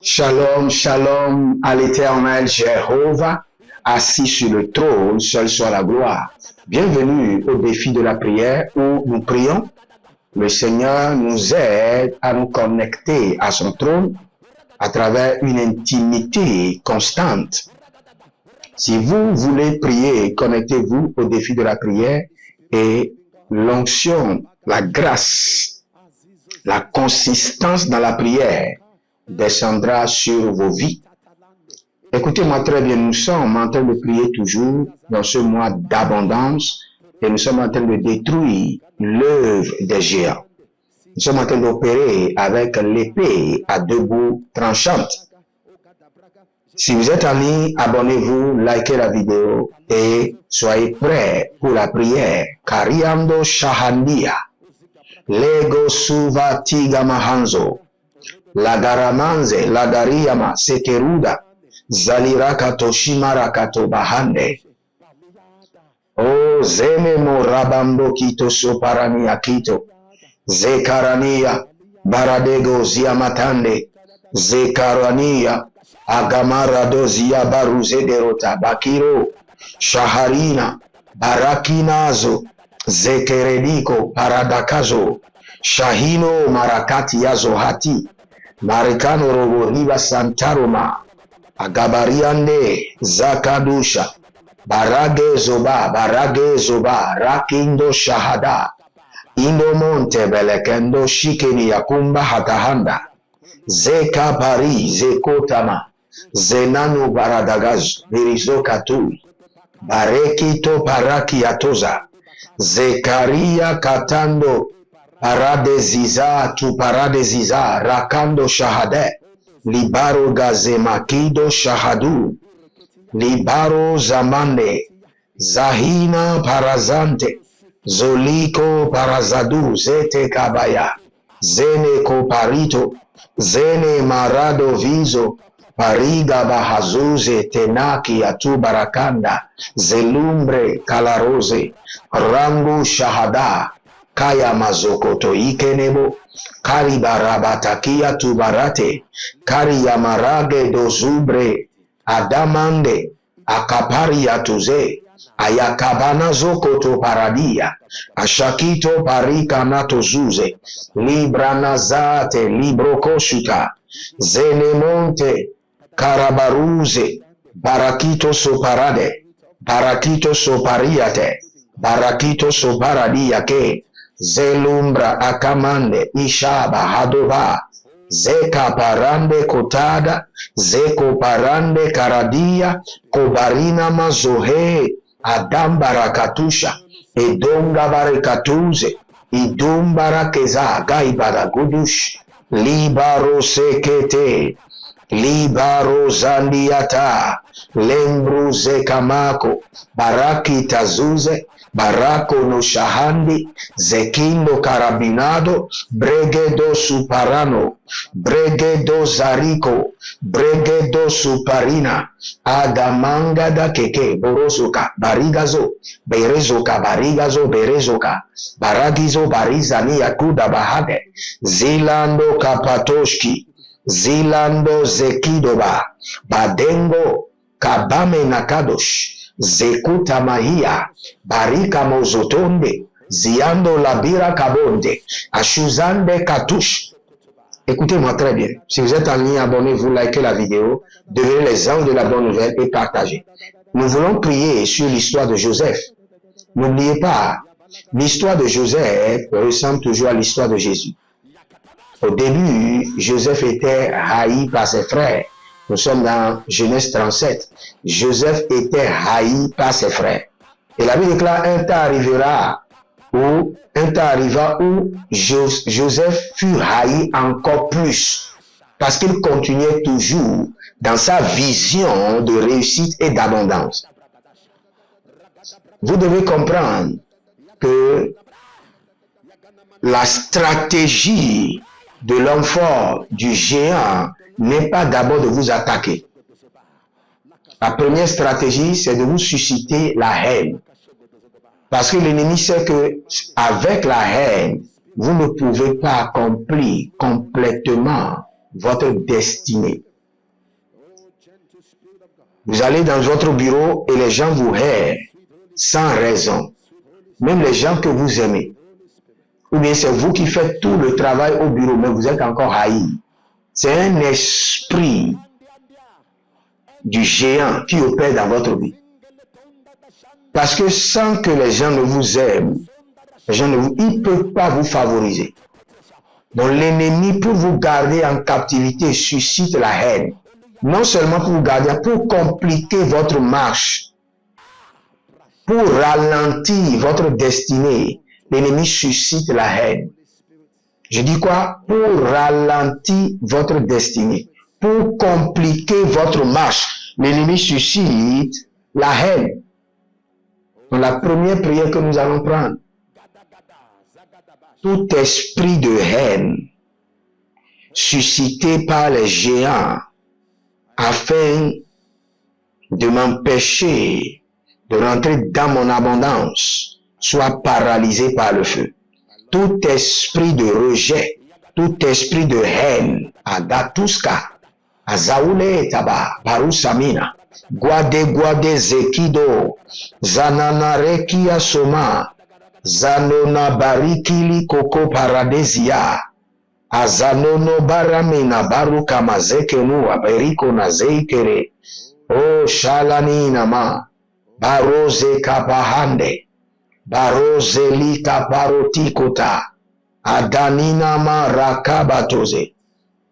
Shalom, shalom à l'Éternel Jéhovah, assis sur le trône, seul soit la gloire. Bienvenue au défi de la prière où nous prions. Le Seigneur nous aide à nous connecter à son trône à travers une intimité constante. Si vous voulez prier, connectez-vous au défi de la prière et l'onction, la grâce, la consistance dans la prière descendra sur vos vies. Écoutez-moi très bien, nous sommes en train de prier toujours dans ce mois d'abondance et nous sommes en train de détruire l'œuvre des géants. Nous sommes en train d'opérer avec l'épée à deux bouts tranchantes. Si vous êtes en ligne, abonnez-vous, likez la vidéo et soyez prêts pour la prière. Kariando Shahandia, Lego Suva Tiga Mahanzo, Lagaramanze, Lagariyama, Sekeruda, Zaliraka Toshimara Bahande. O Zeme Morabambo Kito Soparani Akito, Zekarania, Baradego Ziamatande, Zekarania, Agamara Dozia Baruze Derota, Bakiro, Shaharina, Barakinazo, Zekerediko, Paradakazo, Shahino Marakati Yazohati, Marikano Roboriba Santaroma, Agabariande, Zakadusha, Barage Zoba, Rakindo Shahada, Indomonte Belekendo Shikeni Yakumba Hatahanda, Zeka Pari, Zekotama, Zenano Baradagaz, Birizo Katui, Barekito Paraki Atoza, Zekaria Katando, Paradeziza, tu Paradeziza, Rakando Shahade, Libaro Gazemakido Shahadu, Libaro Zamande, Zahina Parazante, Zoliko Parazadu, Zete Kabaya, Zene Koparito, Zene Marado Vizo, Pariga Bahazuze, Tenaki Atu Barakanda, Zelumbre Kalarose, Rangu Shahada, Kaya Mazokoto Ikenebo, Kari Barabatakia Tubarate, Kari Yamarage Dozubre, Adamande, Akapari Atuze, Ayakabana Zokoto Paradia, Ashakito Parika Natozuze, Libranazate, Librokoshuta, Zenemonte, Karabaruze, Barakito Soparade, Barakito Sopariate, Barakito Soparadiake, Zelumbra Akamande, Ishaba Hadova, Zeka Parande Kotada, Zeko Parande Karadia, Kobarina Mazohe, Adam Barakatusha, Edonga Barakatuze, Idum Barakeza, Gaibara Gudush, Libaro Sekete, Libaro Zandiata, Lembru Zekamako, Baraki Tazuze, Barako no Shahandi, Zekindo Carabinado, Bregedo Suparano, Bregedo Zariko, Bregedo Suparina, Agamanga da Keke, Borozoka, Barigazo, Berezoka, Barigazo, Berezoka, Baragizo, Barizani, Akuda Bahade, Zilando Kapatoshki, Zilando Zekidoba, Badengo, Kabame Nakadosh, Zekuta Mahia, Barika Mozotonde, Ziando Labira Kabonde, Ashuzande Katush. Écoutez-moi très bien. Si vous êtes en ligne, abonnez-vous, likez la vidéo, devenez les anges de la bonne nouvelle et partagez. Nous voulons prier sur l'histoire de Joseph. N'oubliez pas, l'histoire de Joseph ressemble toujours à l'histoire de Jésus. Au début, Joseph était haï par ses frères. Nous sommes dans Genèse 37. Joseph était haï par ses frères. Et la Bible déclare un temps arriva où Joseph fut haï encore plus. Parce qu'il continuait toujours dans sa vision de réussite et d'abondance. Vous devez comprendre que la stratégie de l'homme fort, du géant, n'est pas d'abord de vous attaquer. La première stratégie, c'est de vous susciter la haine. Parce que l'ennemi sait que avec la haine, vous ne pouvez pas accomplir complètement votre destinée. Vous allez dans votre bureau et les gens vous haïssent sans raison. Même les gens que vous aimez. Ou bien c'est vous qui faites tout le travail au bureau, mais vous êtes encore haï. C'est un esprit du géant qui opère dans votre vie. Parce que sans que les gens ne vous aiment, ils ne peuvent pas vous favoriser. Donc l'ennemi, pour vous garder en captivité, suscite la haine. Non seulement pour vous garder, pour compliquer votre marche, pour ralentir votre destinée, l'ennemi suscite la haine. Je dis quoi? Pour ralentir votre destinée, pour compliquer votre marche, l'ennemi suscite la haine. Donc la première prière que nous allons prendre, tout esprit de haine suscité par les géants afin de m'empêcher de rentrer dans mon abondance, soit paralysé par le feu. Tout esprit de rejet, tout esprit de haine, Agatuska, Azaule Taba, Barusamina, Guade Zekido, Zananareki Asoma, Zanona Barikili Koko Paradesia, Azanono Baramina Baruka Mazekenu Aberiko Nazeikere, O Shalani Nama, Baroze Kapahande, Baroze Lika Barotikota, Adanina Marakabatoze,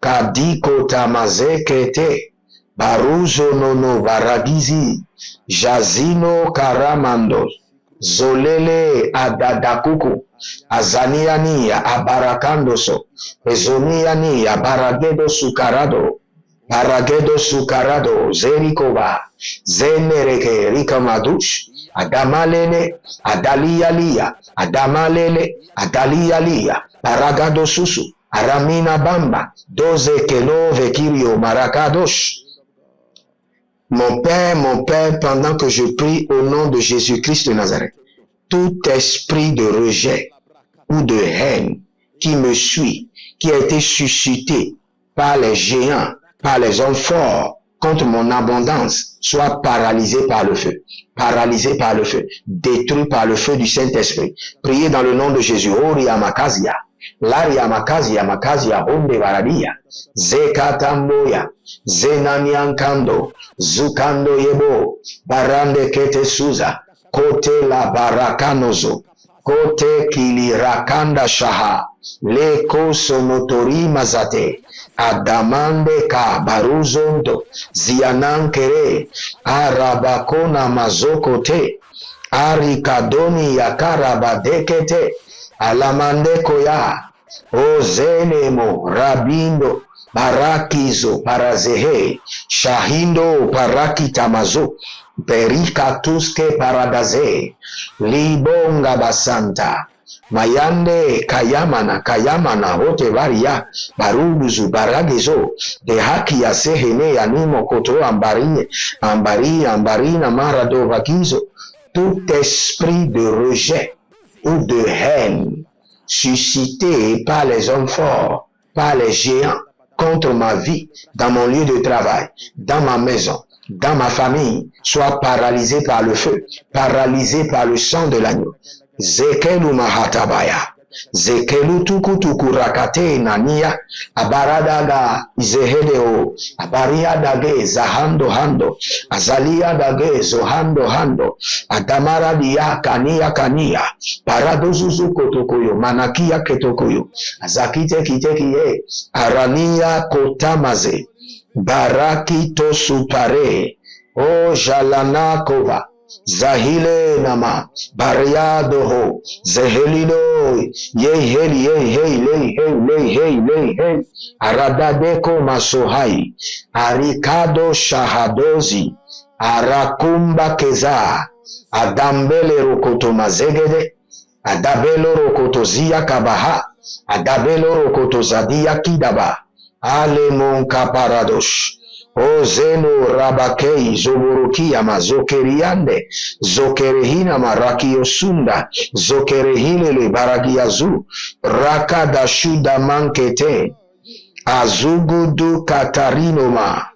Kadikota Mazekete, Baruzo Nono Baragizi, Jazino Karamandos, Zolele Adadakuku, Azaniani Abarakandoso, Ezoniani Abaragedo Sukarado, Baragedo Sukarado, Zerikova, Zenereke Rikamadush, Adamalele, Adalialia, Adamalele, Adalialia, Paragado Susu, Aramina Bamba, Doze Kelo Vekirio Marakadosh. Mon Père, pendant que je prie au nom de Jésus-Christ de Nazareth, tout esprit de rejet ou de haine qui me suit, qui a été suscité par les géants, par les hommes forts, contre mon abondance, soit paralysé par le feu, paralysé par le feu, détruit par le feu du Saint-Esprit. Priez dans le nom de Jésus. Oria Makazia, Laria Makazia, Makazia, Onde Varadia, Zekatamboya, Zenaniankando, Zukando Yebo, Barande Kete Suza, Kote la Barakanozo, Kote Kili Rakanda Shaha, Leko Sonotori Mazate, Adamande Ka Baruzondo, Zianankere, Arabakona Mazokote, Arikadoni Yakarabadekete, Alamande Koya, Ozenemo, Rabindo, Barakizo, Parazehe, Shahindo, Parakitamazo, Perikatuske Paradaze, Libonga Basanta, Mayande Kayamana Hote Varia Baruguzu Baragezo de Haki ya Sehene Animo Koto Ambarina Marado Vakizo. Tout esprit de rejet ou de haine suscité par les hommes forts, par les géants contre ma vie, dans mon lieu de travail, dans ma maison, dans ma famille, soit paralysé par le feu, paralysé par le sang de l'agneau. Zekelu Mahatabaya, Zekelu Tukutuku Rakate Nania, Abaradaga Zehedeo, Abariadage Zahando Hando, Azalia Dage Zohando Hando, Adamara Dia Kania, Paradozuzu Kotokoyo, Manakia Ketokoyo, Azakite Kitekie, Arania Kotamaze, Barakito Supare, O Jalanakova, Zahile Nama, Bariadoho, Zehelino, Hey, Aradadeko Masohai, Arikado Shahadozi, Arakumba Keza, Adambele Rokoto Mazegede, Adabelo Rokoto Zia Kabaha, Adabelo Rokoto Zadia Kidaba, Alemon Kaparadosh. O Zeno Rabakei Zoburuki Amazokeriande Zokerehina Marakio Sunda Zokerehile Baragiazu Rakada Shuda Mankete Azugudu Katarinoma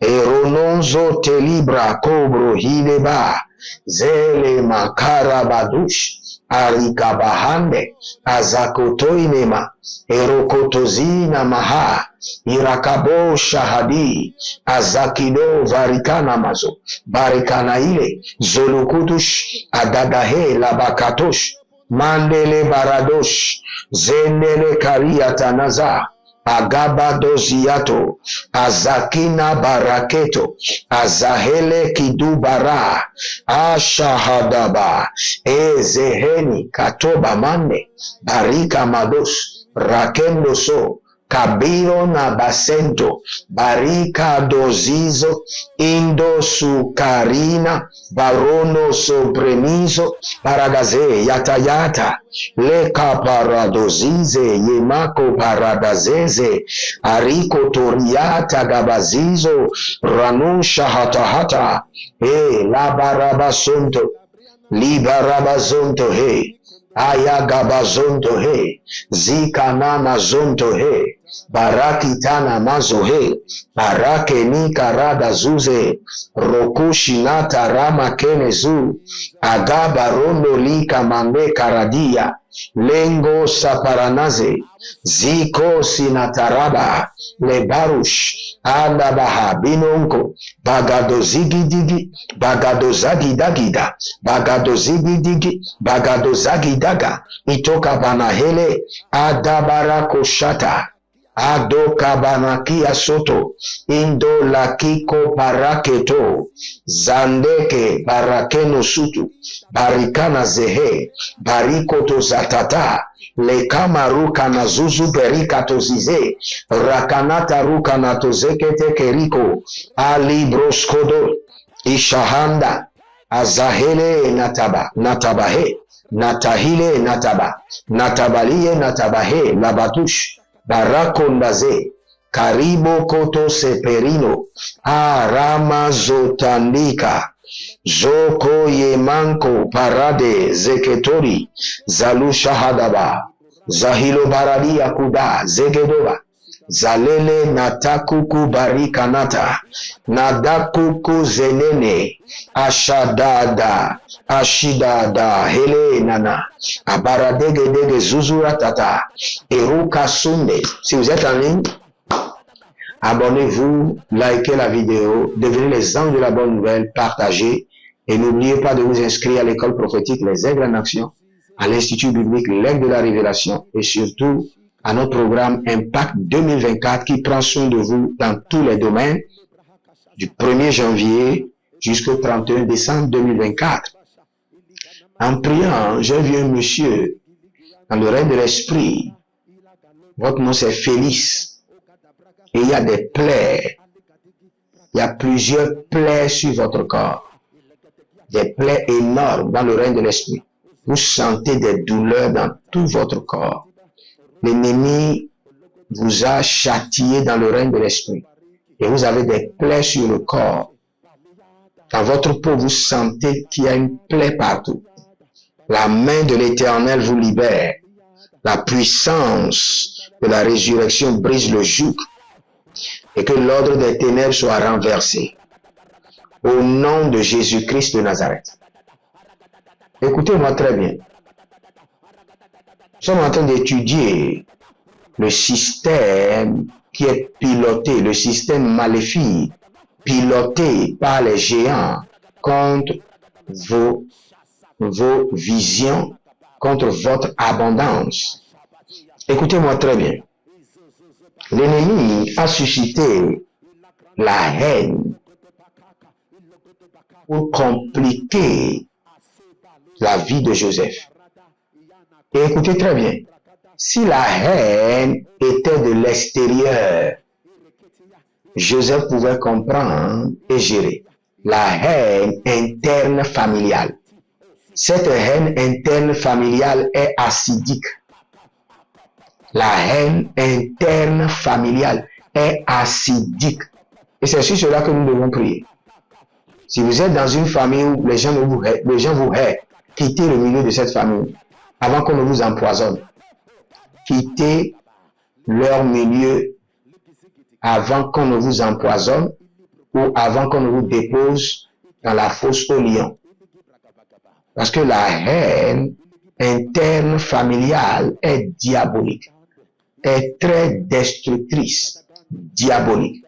Erononzo telibra cobro hileba. Zele makara badush. Arikabahande. Azakotoinema. Erokotozina maha. Irakabo shahadi. Azakido varikana mazo. Barikana ile. Zolukutush. Adadahe labakatosh. Mandele baradosh. Zendele kariatanaza. Agabadoziato, Azakina baraketo, Azahele kidubara, Ashahadaba, Ezeheni katoba mande, Barika mados, Rakendo so, Kabiro na basento, Barika dozizo, Indo sukarina, Barono sobrenizo, Paragaze, Yata, Leka paradozize, Yemako paradazeze, Ariko toriata gabazizo, Ranusha hatahata, Labarabasonto, Libarabazonto he, Ayagabazonto he, Zikanana zonto he, Barakitana mazo he, Barake ni karada zuze, Rokushinata rama kenezu, Agabarondo lika mande karadia, Lengo saparanaze, Ziko sinataraba, Lebarush, Adabaha binonko, Bagadozigidigi, Bagadozagidagida, Bagadozigidigi, Bagadozagidaga, Itoka banahele, Adabarakoshata, Adokabanakia soto, Indo lakiko baraketo, Zandeke barakeno sutu, Barikana zehe, Barikoto zatata, Lekama ruka na zuzu perikato zize, Rakanata ruka na tozekete keriko, Ali broskodo, Ishahanda, Azahele natabahe, Natahile natabalie natabahe, Labatush, Barakondaze, Karibo koto seperino, Arama zotandika, Zoko yemanko parade zeketori, Zalusha hadaba, Zahilo baradia kuda, Zegedova, Zalele natakuku barikanata, Nadakuku zenene, Ashidada, hele nana, Abaradege zuzuratata, Eruka sunde. Si vous êtes en ligne, abonnez-vous, likez la vidéo, devenez les anges de la bonne nouvelle, partagez, et n'oubliez pas de vous inscrire à l'école prophétique Les Aigles en Action, à l'Institut biblique L'Aigle de la Révélation, et surtout à notre programme Impact 2024 qui prend soin de vous dans tous les domaines, du 1er janvier jusqu'au 31 décembre 2024. En priant, j'ai vu un monsieur dans le règne de l'esprit. Votre nom c'est Félix. Et il y a des plaies. Il y a plusieurs plaies sur votre corps. Des plaies énormes dans le règne de l'esprit. Vous sentez des douleurs dans tout votre corps. L'ennemi vous a châtié dans le règne de l'esprit. Et vous avez des plaies sur le corps. Dans votre peau, vous sentez qu'il y a une plaie partout. La main de l'Éternel vous libère. La puissance de la résurrection brise le joug. Et que l'ordre des ténèbres soit renversé. Au nom de Jésus-Christ de Nazareth. Écoutez-moi très bien. Nous sommes en train d'étudier le système qui est piloté, le système maléfique, piloté par les géants contre vos visions, contre votre abondance. Écoutez-moi très bien. L'ennemi a suscité la haine pour compliquer la vie de Joseph. Et écoutez très bien. Si la haine était de l'extérieur, Joseph pouvait comprendre et gérer. La haine interne familiale. Cette haine interne familiale est acidique. La haine interne familiale est acidique. Et c'est sur cela que nous devons prier. Si vous êtes dans une famille où les gens vous haïssent, quittez le milieu de cette famille avant qu'on ne vous empoisonne. Quittez leur milieu avant qu'on ne vous empoisonne ou avant qu'on ne vous dépose dans la fosse au lion. Parce que la haine interne familiale est diabolique, est très destructrice, diabolique.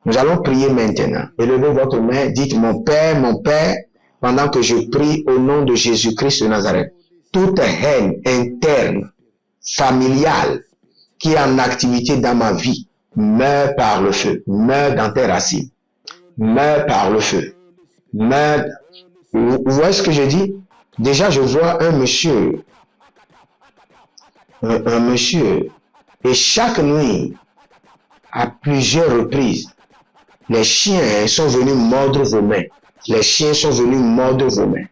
Nous allons prier maintenant. Élevez votre main, dites mon Père, pendant que je prie au nom de Jésus-Christ de Nazareth. Toute haine interne, familiale, qui est en activité dans ma vie, meurt par le feu, meurt dans tes racines, meurt par le feu, meurt. Vous voyez ce que je dis? Déjà, je vois un monsieur, et chaque nuit, à plusieurs reprises, les chiens sont venus mordre vos mains. Les chiens sont venus mordre vos mains.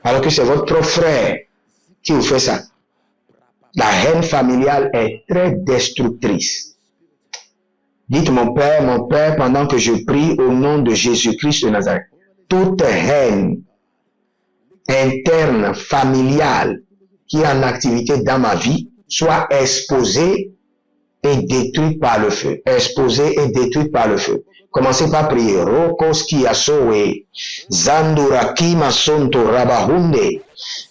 Alors que c'est votre propre frère qui vous fait ça. La haine familiale est très destructrice. Dites mon Père, pendant que je prie au nom de Jésus-Christ de Nazareth. Toute haine interne, familiale, qui est en activité dans ma vie, soit exposée et détruite par le feu. Exposée et détruite par le feu. Commencez par prier. Rokoski asowe, Zandurakima sonto rabahunde,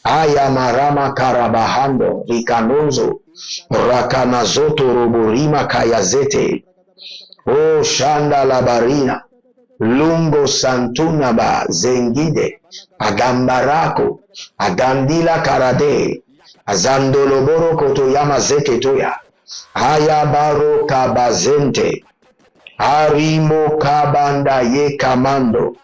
Ayamarama karabahando, Rikanozo, Rakanazoto roborima kayazete, O shanda labarina, Lungo santunaba zengide, Agambarako, Agandila karade, Azandoloboro kotoyama zeketoya, Ayabaro kabazente, Arimo kabanda ye kamando,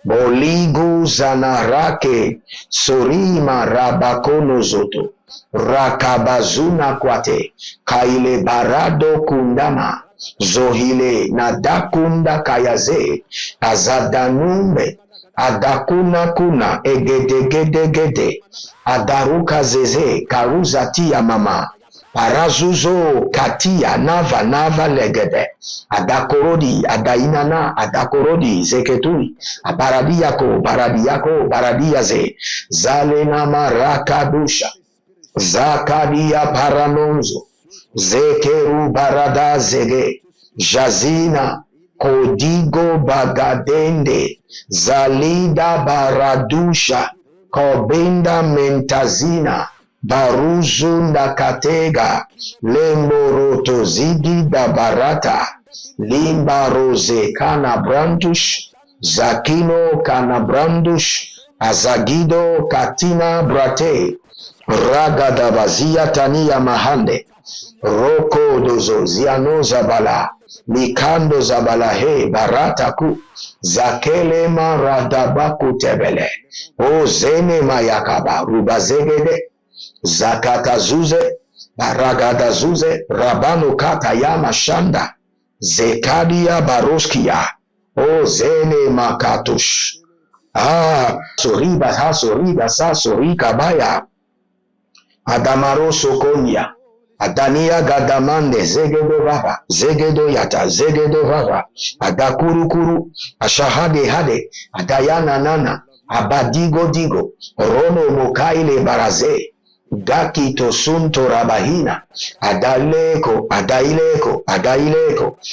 Boligu zanarake, Sorima rabakono zoto, Rakabazuna kwate, Kaile barado kundama, Zohile nadakunda kayaze, Azadanumbe, Adakuna kuna, Egedegedegede, Adaruka zeze, Karuzati ya mama, Parazuzo katia nava legede, adakorodi adainana adakorodi zeketui, baradiako baradiaze, zalena marakadusha, zakadia paranonzo, zekeru barada zege, jazina kodigo bagadende, zalida baradusha, kobenda mentazina, Baruzu nakatega, lemboroto zidi da barata, limbaroze kanabrandush, zakino kanabrandush, azagido katina brate, ragadabazia tania mahande, roko dozo ziano zabala, mikando zabala he barataku, zakele maradabaku tebele, o zene mayakaba rubazegede, Zakata zuze, baragada zuze, rabano katayama shanda, zekadia baroskia, o zene makatush. Soriba, sorika baya, adamaro sokonia, adania gadamande, zegedo yata, zegedo vava, adakurukuru, ashahade hade, adayana nana, abadigo digo, rono mokaile baraze, Daki tosunto rabahina, adaileko,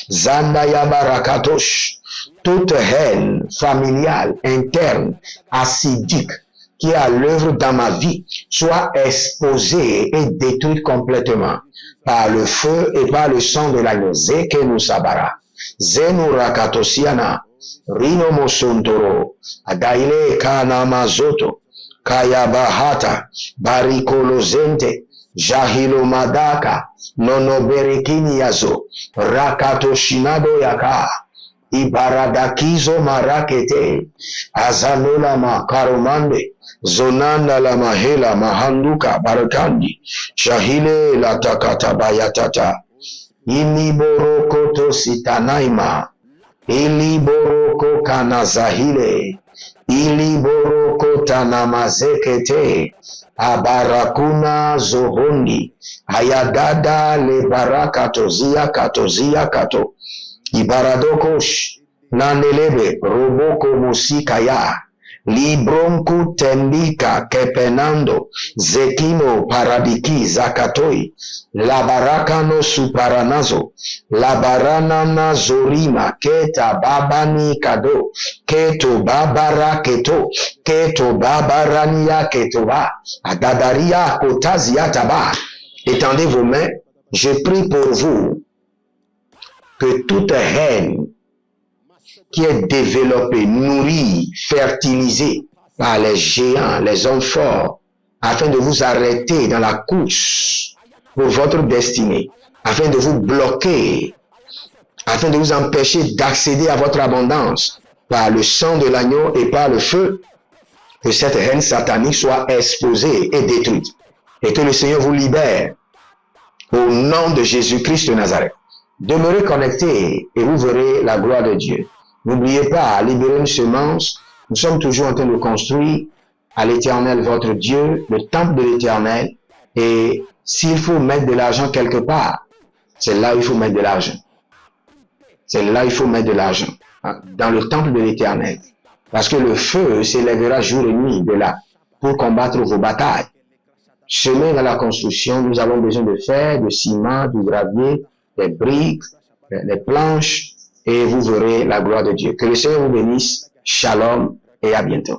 zanda ya barakatosh, toute haine familiale, interne, acidique, qui est à l'œuvre dans ma vie, soit exposée et détruite complètement par le feu et par le sang de l'agneau. Zekenu sabara, zenu rakatosiana, rino mosuntoro, adaile kana mazoto, Kaya bahata, barikolozente, jahilo madaka, nonoberekini yazo, rakato shinado yaka, ibaradakizo marakete, azanola makaromande, zonanda la mahela mahanduka barakandi, shahile la takata bayatata, iniboroko sitanaima, iliboroko kanazahile, iliboroko tanamazekete, abarakuna zohondi, ayadada lebarakato zia kato, ibaradokosh, nanelebe roboko musikaya, Libronku tembika kepenando zekino paradiki zakatoi labarakano suparanazo labaranana zorima keta babani kado keto babara keto babarania ketoba adadaria kotazia taba. Étendez vos mains, je prie pour vous que toute haine qui est développée, nourrie, fertilisée par les géants, les hommes forts, afin de vous arrêter dans la course pour votre destinée, afin de vous bloquer, afin de vous empêcher d'accéder à votre abondance par le sang de l'agneau et par le feu, que cette haine satanique soit exposée et détruite, et que le Seigneur vous libère au nom de Jésus-Christ de Nazareth. Demeurez connectés et vous verrez la gloire de Dieu. N'oubliez pas, libérer une semence. Nous sommes toujours en train de construire à l'Éternel, votre Dieu, le temple de l'Éternel. Et s'il faut mettre de l'argent quelque part, c'est là où il faut mettre de l'argent. C'est là où il faut mettre de l'argent. Dans le temple de l'Éternel. Parce que le feu s'élèvera jour et nuit de là pour combattre vos batailles. Chemin dans la construction, nous avons besoin de fer, de ciment, du gravier, des briques, des planches, et vous verrez la gloire de Dieu. Que le Seigneur vous bénisse. Shalom et à bientôt.